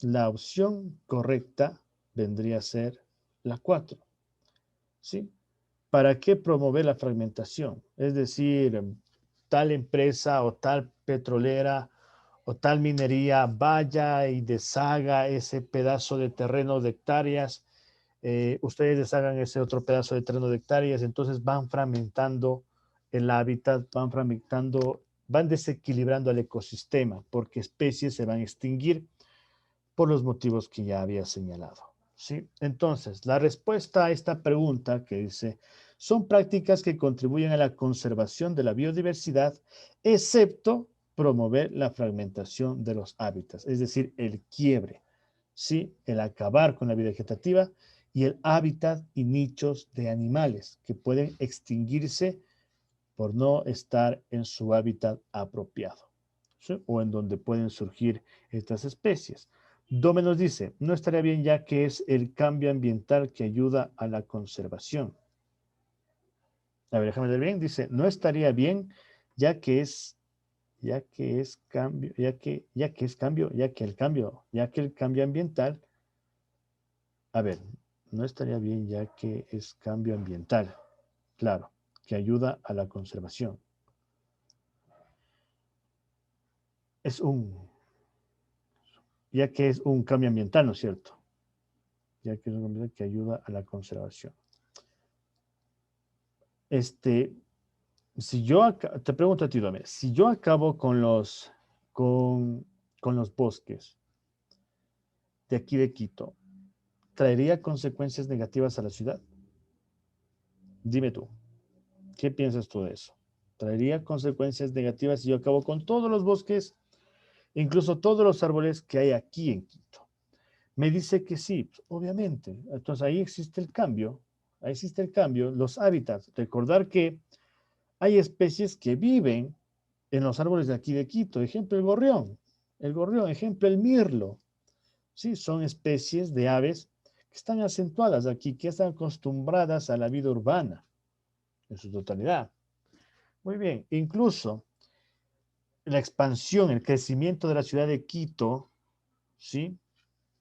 la opción correcta vendría a ser la 4. ¿Sí? ¿Para qué promover la fragmentación? Es decir, tal empresa o tal petrolera o tal minería vaya y deshaga ese pedazo de terreno de hectáreas, ustedes deshagan ese otro pedazo de terreno de hectáreas, entonces van fragmentando el hábitat, van fragmentando, van desequilibrando el ecosistema porque especies se van a extinguir por los motivos que ya había señalado. ¿Sí? Entonces, la respuesta a esta pregunta que dice, son prácticas que contribuyen a la conservación de la biodiversidad, excepto promover la fragmentación de los hábitats, es decir, el quiebre, ¿sí? El acabar con la vida vegetativa y el hábitat y nichos de animales que pueden extinguirse por no estar en su hábitat apropiado, ¿sí? O en donde pueden surgir estas especies. Dome nos dice, no estaría bien ya que es el cambio ambiental que ayuda a la conservación. A ver, déjame leer bien, dice, no estaría bien ya que es, cambio, ya que el cambio ambiental, a ver, no estaría bien ya que es cambio ambiental, claro, que ayuda a la conservación. Es ya que es un cambio ambiental, ¿no es cierto? Ya que es un cambio ambiental que ayuda a la conservación. Si yo, te pregunto a ti, Dome, si yo acabo con los bosques de aquí de Quito, ¿traería consecuencias negativas a la ciudad? Dime tú, ¿qué piensas tú de eso? ¿Traería consecuencias negativas si yo acabo con todos los bosques, incluso todos los árboles que hay aquí en Quito? Me dice que sí, pues, obviamente. Entonces ahí existe el cambio, los hábitats. Recordar que hay especies que viven en los árboles de aquí de Quito, ejemplo el gorrión, ejemplo el mirlo. Sí, son especies de aves que están acentuadas aquí, que están acostumbradas a la vida urbana en su totalidad. Muy bien, incluso la expansión, el crecimiento de la ciudad de Quito, ¿sí?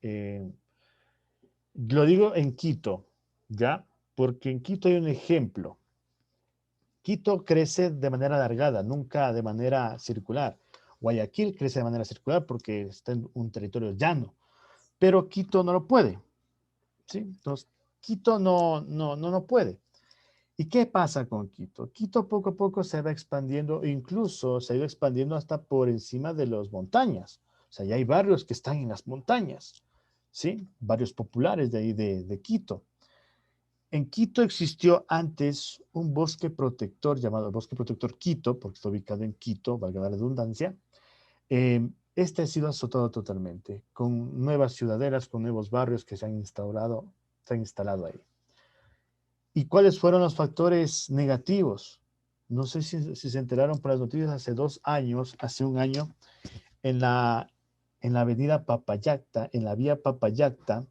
Eh, lo digo en Quito, ¿ya? Porque en Quito hay un ejemplo. Quito crece de manera alargada, nunca de manera circular. Guayaquil crece de manera circular porque está en un territorio llano, pero Quito no lo puede, ¿sí? Entonces, Quito no puede. ¿Y qué pasa con Quito? Quito poco a poco se va expandiendo, incluso se ha ido expandiendo hasta por encima de las montañas. O sea, ya hay barrios que están en las montañas, ¿sí? Barrios populares de ahí de Quito. En Quito existió antes un bosque protector llamado Bosque Protector Quito, porque está ubicado en Quito, valga la redundancia. Este ha sido azotado totalmente, con nuevas ciudadelas, con nuevos barrios que se han instalado ahí. ¿Y cuáles fueron los factores negativos? No sé si se enteraron por las noticias hace 2 años, hace un año, en la avenida Papayacta, en la vía Papayacta,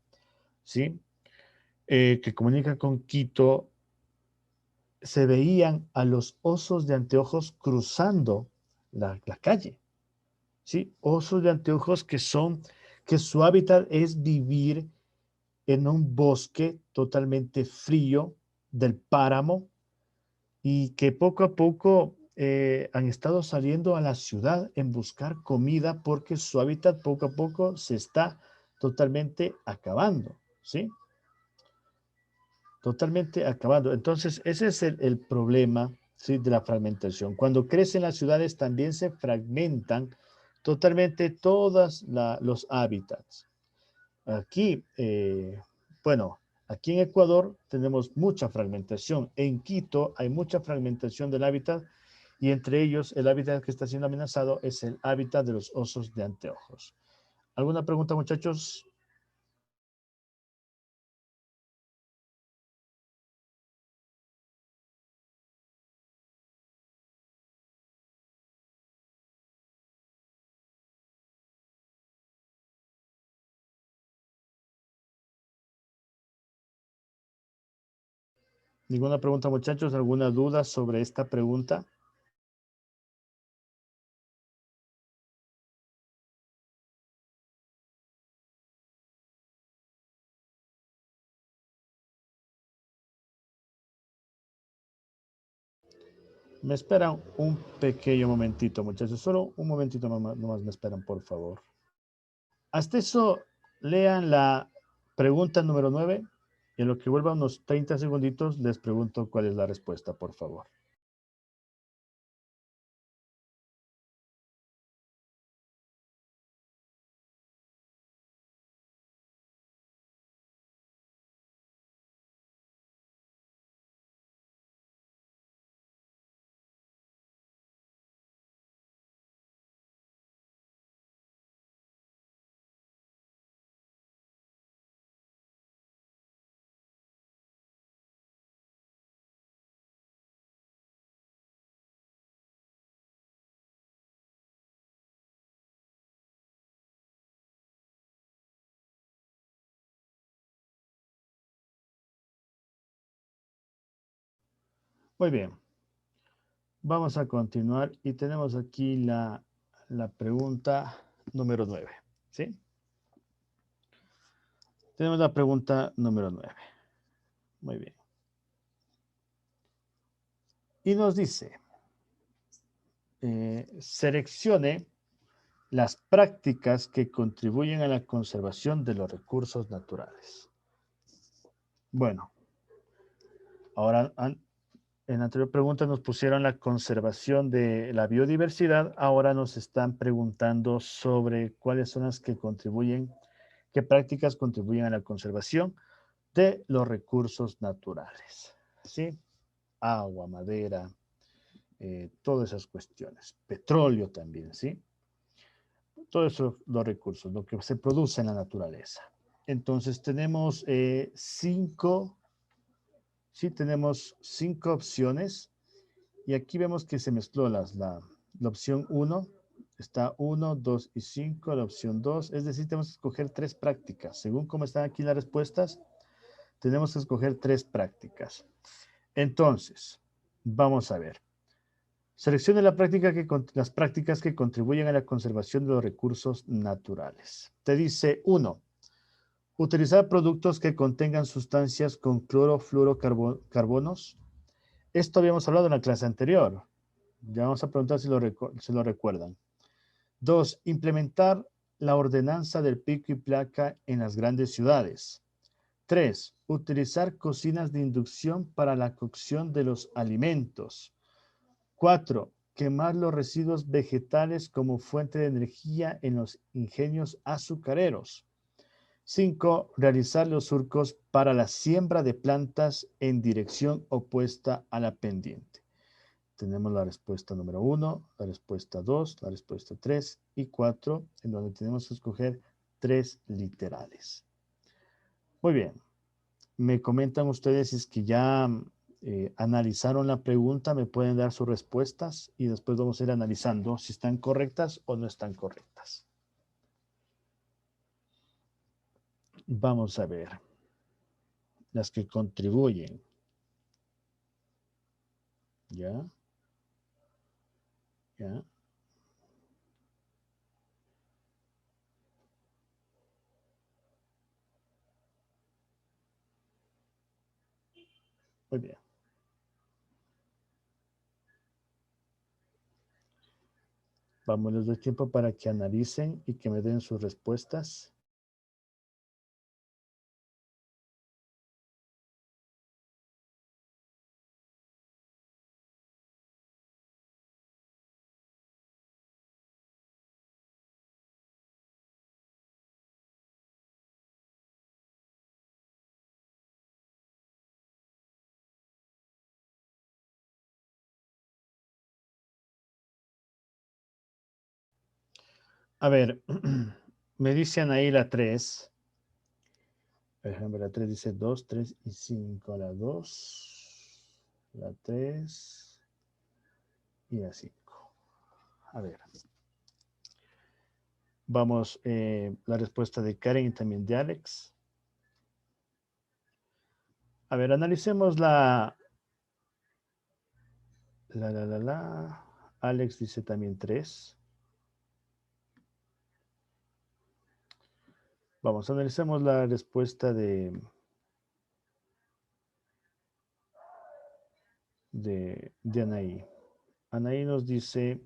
¿sí? Que comunica con Quito, se veían a los osos de anteojos cruzando la calle, ¿sí? Osos de anteojos que su hábitat es vivir en un bosque totalmente frío del páramo y que poco a poco han estado saliendo a la ciudad en buscar comida porque su hábitat poco a poco se está totalmente acabando, ¿sí? Totalmente acabando. Entonces, ese es el problema, ¿sí? De la fragmentación. Cuando crecen las ciudades también se fragmentan totalmente todos los hábitats. Aquí, bueno, aquí en Ecuador tenemos mucha fragmentación. En Quito hay mucha fragmentación del hábitat y entre ellos el hábitat que está siendo amenazado es el hábitat de los osos de anteojos. ¿Alguna pregunta, muchachos? ¿Ninguna pregunta, muchachos? ¿Alguna duda sobre esta pregunta? Me esperan un pequeño momentito, muchachos. Solo un momentito nomás me esperan, por favor. Hasta eso, lean la pregunta número 9 y en lo que vuelva unos 30 segunditos les pregunto cuál es la respuesta, por favor. Muy bien, vamos a continuar y tenemos aquí la pregunta número 9, ¿sí? Tenemos la pregunta número 9. Muy bien. Y nos dice, seleccione las prácticas que contribuyen a la conservación de los recursos naturales. Bueno, ahora en la anterior pregunta nos pusieron la conservación de la biodiversidad, ahora nos están preguntando sobre cuáles son las que contribuyen, qué prácticas contribuyen a la conservación de los recursos naturales, ¿sí? Agua, madera, todas esas cuestiones. Petróleo también, ¿sí? Todos esos los recursos, lo que se produce en la naturaleza. Entonces tenemos tenemos cinco opciones y aquí vemos que se mezcló la opción 1, está 1, 2 y 5, la opción 2, es decir, tenemos que escoger tres prácticas. Según cómo están aquí las respuestas, tenemos que escoger tres prácticas. Entonces, vamos a ver. Seleccione las prácticas que contribuyen a la conservación de los recursos naturales. Te dice 1. Utilizar productos que contengan sustancias con clorofluorocarbonos. Esto habíamos hablado en la clase anterior. Ya vamos a preguntar si lo recuerdan. 2. Implementar la ordenanza del pico y placa en las grandes ciudades. 3. Utilizar cocinas de inducción para la cocción de los alimentos. 4. Quemar los residuos vegetales como fuente de energía en los ingenios azucareros. 5. Realizar los surcos para la siembra de plantas en dirección opuesta a la pendiente. Tenemos la respuesta número 1, la respuesta 2, la respuesta 3 y 4, en donde tenemos que escoger tres literales. Muy bien. Me comentan ustedes si es que ya analizaron la pregunta, me pueden dar sus respuestas y después vamos a ir analizando si están correctas o no están correctas. Vamos a ver las que contribuyen. ¿Ya? ¿Ya? Muy bien. Vamos, les doy tiempo para que analicen y que me den sus respuestas. A ver, me dicen ahí la 3. Por ejemplo, la 3 dice 2, 3 y 5. La 2, la 3 y la 5. A ver. Vamos, la respuesta de Karen y también de Alex. A ver, analicemos la. Alex dice también 3. Vamos, analicemos la respuesta de Anaí. Anaí nos dice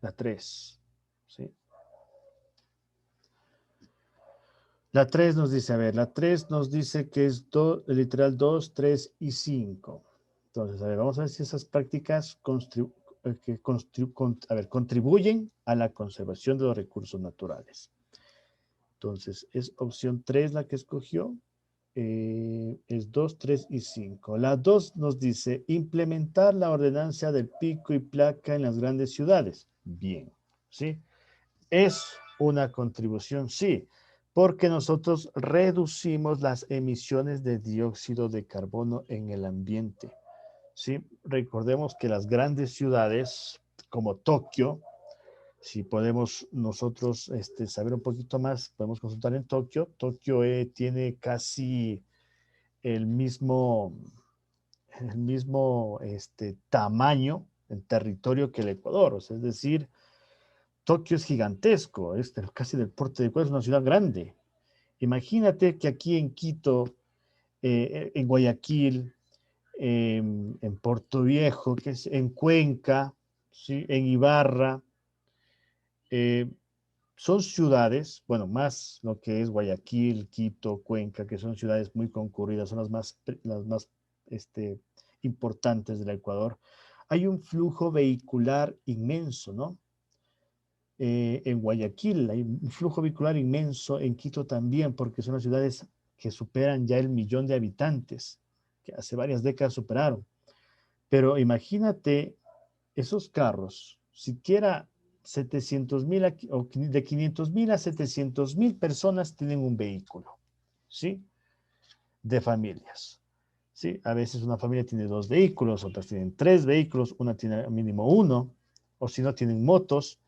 la 3. ¿Sí? La 3 nos dice, a ver, la 3 nos dice que es literal 2, 3 y 5. Entonces, a ver, vamos a ver si esas prácticas contribuyen a la conservación de los recursos naturales. Entonces, es opción 3 la que escogió. Es 2, 3 y 5. La 2 nos dice implementar la ordenanza del pico y placa en las grandes ciudades. Bien, ¿sí? Es una contribución, sí, porque nosotros reducimos las emisiones de dióxido de carbono en el ambiente, ¿sí? Recordemos que las grandes ciudades como Tokio, si podemos nosotros saber un poquito más, podemos consultar en Tokio. Tokio tiene casi el mismo, tamaño en territorio que el Ecuador, o sea, es decir, Tokio es gigantesco, es casi del porte de Ecuador, es una ciudad grande. Imagínate que aquí en Quito, en Guayaquil, en Puerto Viejo, que es en Cuenca, ¿sí? En Ibarra, eh, son ciudades, bueno, más lo que es Guayaquil, Quito, Cuenca, que son ciudades muy concurridas, son las más importantes del Ecuador. Hay un flujo vehicular inmenso, ¿no? En Guayaquil hay un flujo vehicular inmenso, en Quito también, porque son las ciudades que superan ya el 1.000.000 de habitantes, que hace varias décadas superaron. Pero imagínate esos carros, siquiera 700.000 o de 500.000 a 700.000 personas tienen un vehículo, ¿sí? De familias, ¿sí? A veces una familia tiene 2 vehículos, otras tienen 3 vehículos, una tiene mínimo uno, o si no tienen motos,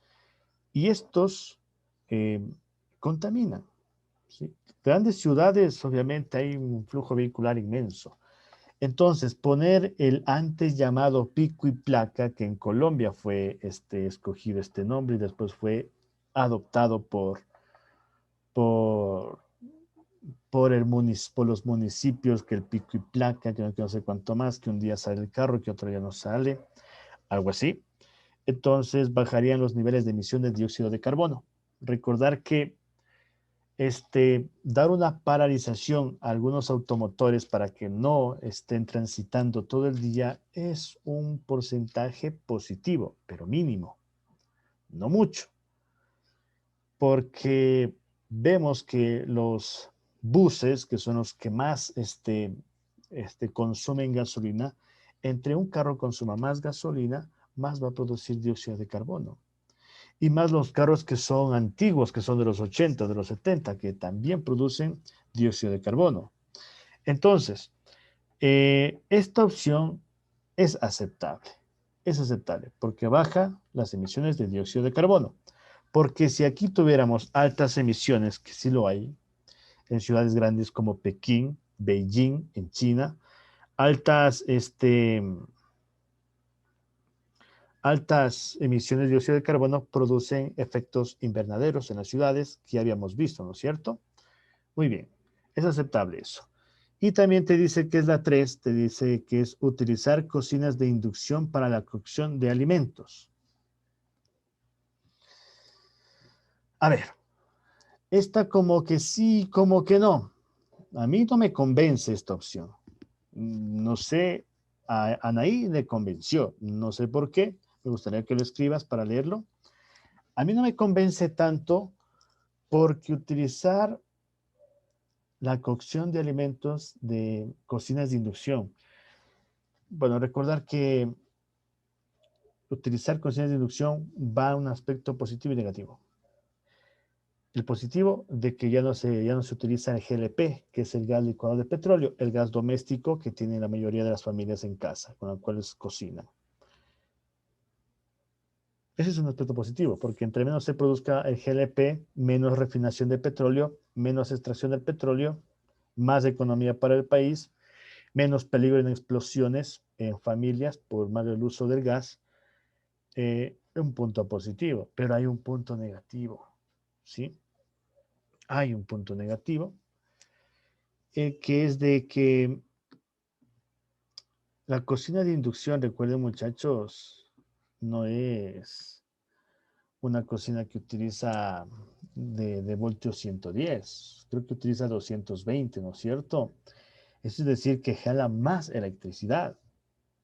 y estos eh, contaminan, ¿sí? Grandes ciudades, obviamente, hay un flujo vehicular inmenso. Entonces, poner el antes llamado pico y placa, que en Colombia fue escogido este nombre y después fue adoptado por, por los municipios, que el pico y placa, que no sé cuánto más, que un día sale el carro, que otro día no sale, algo así. Entonces, bajarían los niveles de emisión de dióxido de carbono. Recordar que dar una paralización a algunos automotores para que no estén transitando todo el día es un porcentaje positivo, pero mínimo, no mucho, porque vemos que los buses, que son los que más consumen gasolina, entre un carro consuma más gasolina, más va a producir dióxido de carbono. Y más los carros que son antiguos, que son de los 80, de los 70, que también producen dióxido de carbono. Entonces, esta opción es aceptable porque baja las emisiones de dióxido de carbono. Porque si aquí tuviéramos altas emisiones, que sí lo hay, en ciudades grandes como Pekín, Beijing, en China, altas, altas emisiones de dióxido de carbono producen efectos invernaderos en las ciudades que ya habíamos visto, ¿no es cierto? Muy bien, es aceptable eso. Y también te dice que es la 3, te dice que es utilizar cocinas de inducción para la cocción de alimentos. A ver, esta como que sí, como que no. A mí no me convence esta opción. No sé, a Anaí le convenció, no sé por qué. Me gustaría que lo escribas para leerlo. A mí no me convence tanto porque utilizar la cocción de alimentos de cocinas de inducción. Bueno, recordar que utilizar cocinas de inducción va a un aspecto positivo y negativo. El positivo de que ya no se utiliza el GLP, que es el gas licuado de petróleo, el gas doméstico que tiene la mayoría de las familias en casa, con el cual cocinan. Ese es un aspecto positivo, porque entre menos se produzca el GLP, menos refinación de petróleo, menos extracción del petróleo, más economía para el país, menos peligro en explosiones en familias por mal el uso del gas. Un punto positivo, pero hay un punto negativo, ¿sí? Hay un punto negativo, que es de que la cocina de inducción, recuerden muchachos, no es una cocina que utiliza de voltio 110. Creo que utiliza 220, ¿no es cierto? Eso es decir, que jala más electricidad,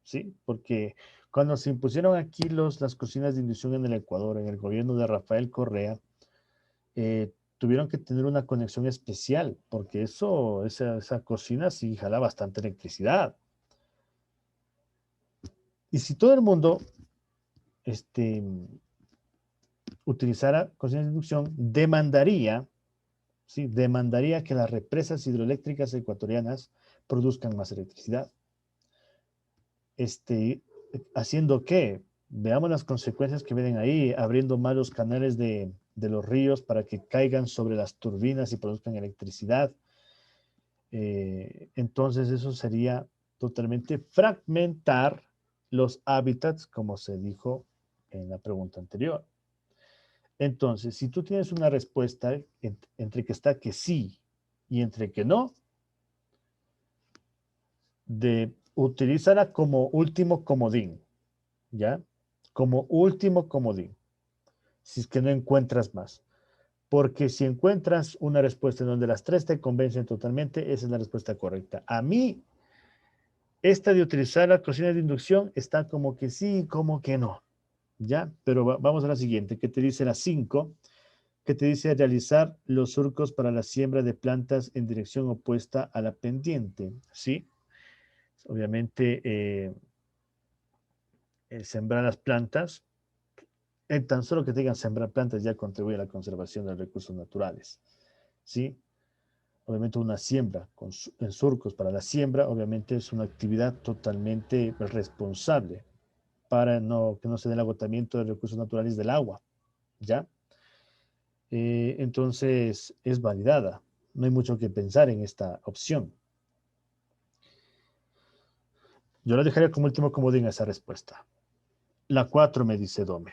¿sí? Porque cuando se impusieron aquí las cocinas de inducción en el Ecuador, en el gobierno de Rafael Correa, tuvieron que tener una conexión especial, porque esa cocina sí jala bastante electricidad. Y si todo el mundo este, utilizara cocinas de inducción, ¿sí? Demandaría que las represas hidroeléctricas ecuatorianas produzcan más electricidad. ¿Haciendo qué? Veamos las consecuencias que vienen ahí, abriendo más los canales de los ríos para que caigan sobre las turbinas y produzcan electricidad. Entonces eso sería totalmente fragmentar los hábitats, como se dijo en la pregunta anterior. Entonces, si tú tienes una respuesta entre que está que sí y entre que no, utilízala como último comodín, ¿ya? Como último comodín, si es que no encuentras más. Porque si encuentras una respuesta en donde las tres te convencen totalmente, esa es la respuesta correcta. A mí, esta de utilizar la cocina de inducción está como que sí, como que no, ¿ya? Pero vamos a la siguiente, que te dice la 5, que te dice realizar los surcos para la siembra de plantas en dirección opuesta a la pendiente, ¿sí? Obviamente, sembrar las plantas, tan solo que te digan sembrar plantas ya contribuye a la conservación de los recursos naturales, ¿sí? Obviamente una siembra en surcos para la siembra, obviamente es una actividad totalmente responsable para que no se dé el agotamiento de recursos naturales del agua, ¿ya? Entonces es validada. No hay mucho que pensar en esta opción. Yo la dejaría como último comodín a esa respuesta. La 4 me dice Dome.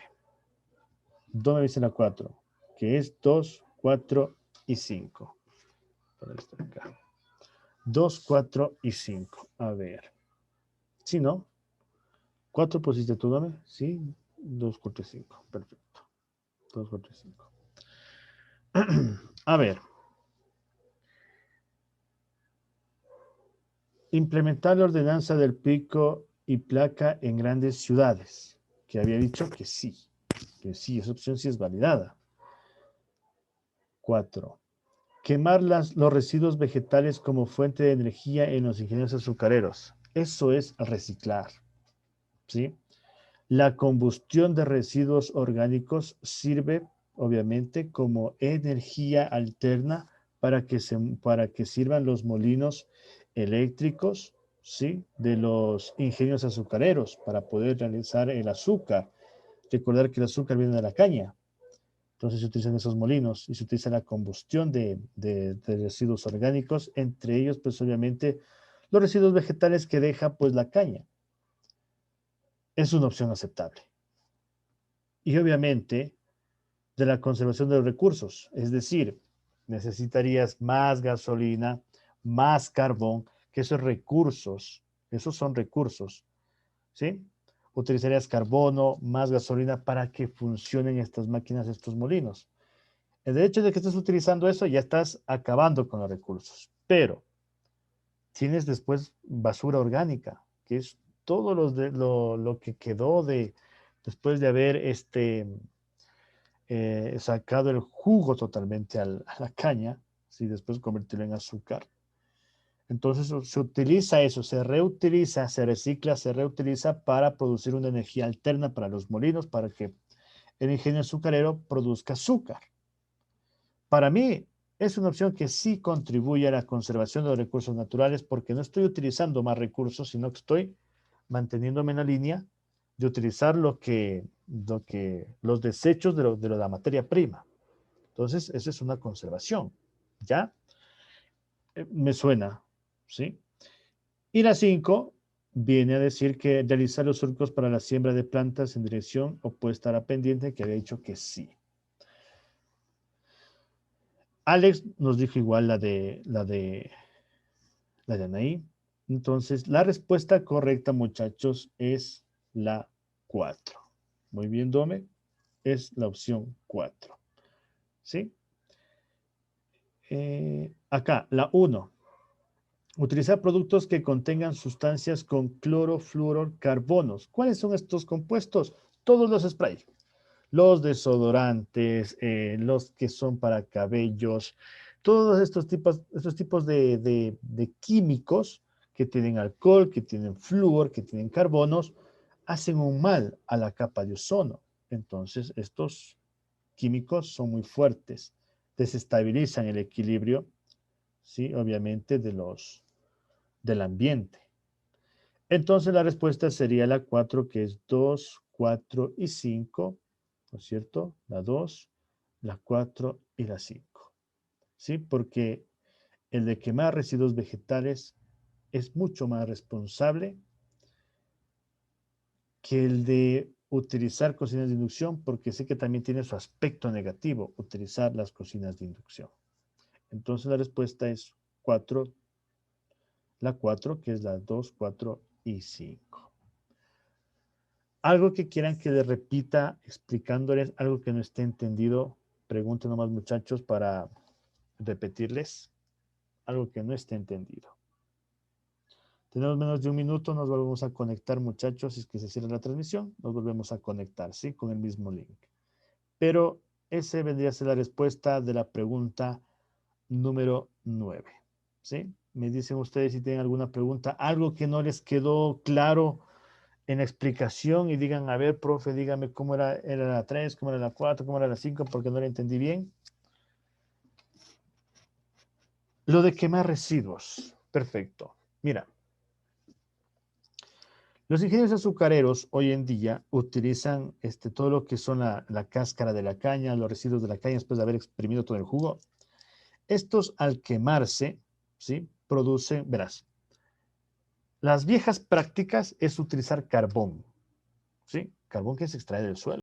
Dome dice la 4, que es 2, 4 y 5. 2, 4 y 5. A ver. Si no, 4 pusiste tú, Dome. Sí, 2, 4 y 5. Perfecto. 2, 4 y 5. A ver. Implementar la ordenanza del pico y placa en grandes ciudades, que había dicho que sí, esa opción sí es validada. 4. Quemar los residuos vegetales como fuente de energía en los ingenios azucareros. Eso es reciclar, ¿sí? La combustión de residuos orgánicos sirve, obviamente, como energía alterna para que sirvan los molinos eléctricos, ¿sí? De los ingenios azucareros para poder realizar el azúcar. Recordar que el azúcar viene de la caña. Entonces se utilizan esos molinos y se utiliza la combustión de residuos orgánicos, entre ellos, pues obviamente, los residuos vegetales que deja pues la caña. Es una opción aceptable. Y obviamente, de la conservación de los recursos, es decir, necesitarías más gasolina, más carbón, que esos son recursos, ¿sí? Utilizarías carbono, más gasolina para que funcionen estas máquinas, estos molinos. El hecho de que estés utilizando eso, ya estás acabando con los recursos. Pero tienes después basura orgánica, que es todo lo que quedó después de haber sacado el jugo totalmente a la caña, y después convertirlo en azúcar. Entonces se utiliza eso, se reutiliza, se recicla, se reutiliza para producir una energía alterna para los molinos, para que el ingenio azucarero produzca azúcar. Para mí es una opción que sí contribuye a la conservación de los recursos naturales porque no estoy utilizando más recursos, sino que estoy manteniéndome en la línea de utilizar los desechos de la materia prima. Entonces, eso es una conservación, ¿ya? Me suena, ¿sí? Y la 5 viene a decir que realizar los surcos para la siembra de plantas en dirección opuesta a la pendiente, que había dicho que sí. Alex nos dijo igual la de Anaí. Entonces, la respuesta correcta, muchachos, es la 4. Muy bien, Dome. Es la opción 4. ¿Sí? Acá, la 1. Utilizar productos que contengan sustancias con clorofluorcarbonos. ¿Cuáles son estos compuestos? Todos los sprays. Los desodorantes, los que son para cabellos, todos estos tipos de químicos que tienen alcohol, que tienen flúor, que tienen carbonos, hacen un mal a la capa de ozono. Entonces, estos químicos son muy fuertes, desestabilizan el equilibrio, ¿sí? Obviamente, del ambiente. Entonces, la respuesta sería la 4, que es 2, 4 y 5, ¿no es cierto? La 2, la 4 y la 5, ¿sí? Porque el de quemar residuos vegetales es mucho más responsable que el de utilizar cocinas de inducción, porque sé que también tiene su aspecto negativo, utilizar las cocinas de inducción. Entonces la respuesta es 4, la 4, que es la 2, 4 y 5. Algo que quieran que les repita explicándoles algo que no esté entendido, pregunten nomás muchachos para repetirles algo que no esté entendido. Tenemos menos de un minuto, nos volvemos a conectar muchachos, si es que se cierra la transmisión, nos volvemos a conectar, ¿sí? Con el mismo link. Pero ese vendría a ser la respuesta de la pregunta número 9, ¿sí? Me dicen ustedes si tienen alguna pregunta, algo que no les quedó claro en la explicación y digan, a ver, profe, dígame cómo era la 3, cómo era la 4, cómo era la 5, porque no la entendí bien. Lo de quemar residuos. Perfecto. Mira, los ingenieros azucareros hoy en día utilizan todo lo que son la cáscara de la caña, los residuos de la caña después de haber exprimido todo el jugo. Estos al quemarse, ¿sí? Producen, verás, las viejas prácticas es utilizar carbón, ¿sí? Carbón que se extrae del suelo.